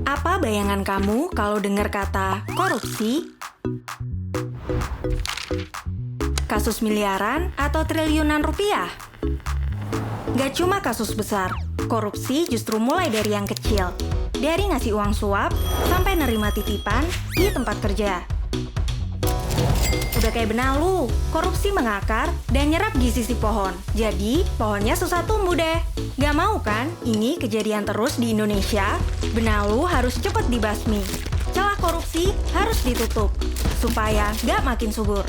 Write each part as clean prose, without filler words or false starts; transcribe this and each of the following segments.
Apa bayangan kamu kalau dengar kata korupsi? Kasus miliaran atau triliunan rupiah? Gak cuma kasus besar, korupsi justru mulai dari yang kecil. Dari ngasih uang suap sampai nerima titipan di tempat kerja. Udah kayak benalu, korupsi mengakar dan nyerap gizi si pohon. Jadi, pohonnya susah tumbuh deh. Gak mau kan ini kejadian terus di Indonesia? Benalu harus cepet dibasmi. Celah korupsi harus ditutup, supaya gak makin subur.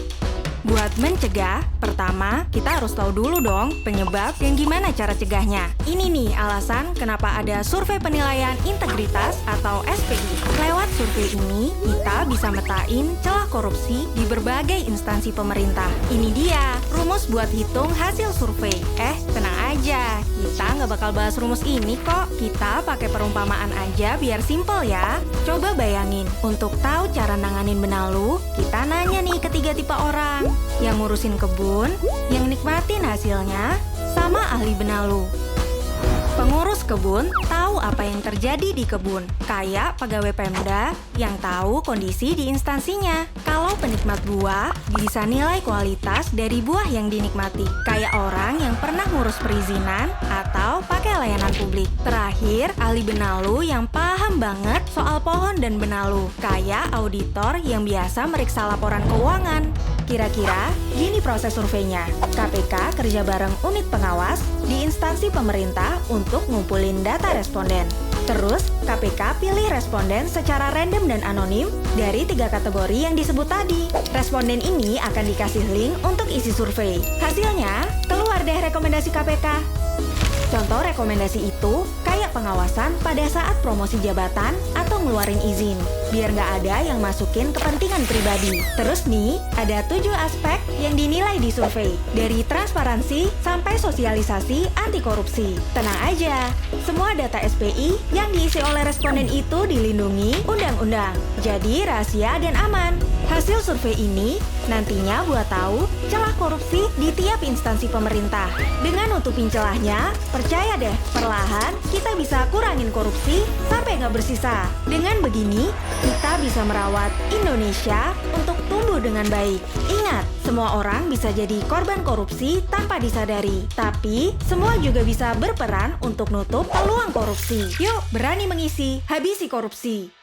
Buat mencegah, pertama, kita harus tahu dulu dong penyebab dan gimana cara cegahnya. Ini nih alasan kenapa ada survei penilaian integritas atau SPI. Lewat survei ini, kita bisa metain celah korupsi di berbagai instansi pemerintah. Ini dia, rumus buat hitung hasil survei. Tenang aja, kita nggak bakal bahas rumus ini kok. Kita pakai perumpamaan aja biar simple ya. Coba bayangin, untuk tahu cara nanganin benalu, kita nanya nih ke 3 tipe orang. Yang ngurusin kebun, yang nikmatin hasilnya, sama ahli benalu. Pengurus kebun tahu apa yang terjadi di kebun, kayak pegawai Pemda yang tahu kondisi di instansinya. Kalau penikmat buah, bisa nilai kualitas dari buah yang dinikmati, kayak orang yang pernah ngurus perizinan atau pakai layanan publik. Terakhir, ahli benalu yang paham banget soal pohon dan benalu, kayak auditor yang biasa meriksa laporan keuangan. Kira-kira gini proses surveinya. KPK kerja bareng unit pengawas di instansi pemerintah untuk ngumpulin data responden. Terus, KPK pilih responden secara random dan anonim dari 3 kategori yang disebut tadi. Responden ini akan dikasih link untuk isi survei. Hasilnya, keluar deh rekomendasi KPK. Contoh rekomendasi itu kayak pengawasan pada saat promosi jabatan atau ngeluarin izin, biar nggak ada yang masukin kepentingan pribadi. Terus nih, ada 7 aspek yang dinilai di survei, dari transparansi sampai sosialisasi anti korupsi. Tenang aja, semua data SPI yang diisi oleh responden itu dilindungi undang-undang, jadi rahasia dan aman. Hasil survei ini nantinya buat tahu celah korupsi di tiap instansi pemerintah. Dengan nutupin celahnya, percaya deh, perlahan kita bisa kurangin korupsi sampai nggak bersisa. Dengan begini, kita bisa merawat Indonesia untuk tumbuh dengan baik. Ingat, semua orang bisa jadi korban korupsi tanpa disadari. Tapi, semua juga bisa berperan untuk nutup peluang korupsi. Yuk, berani mengisi, habisi korupsi.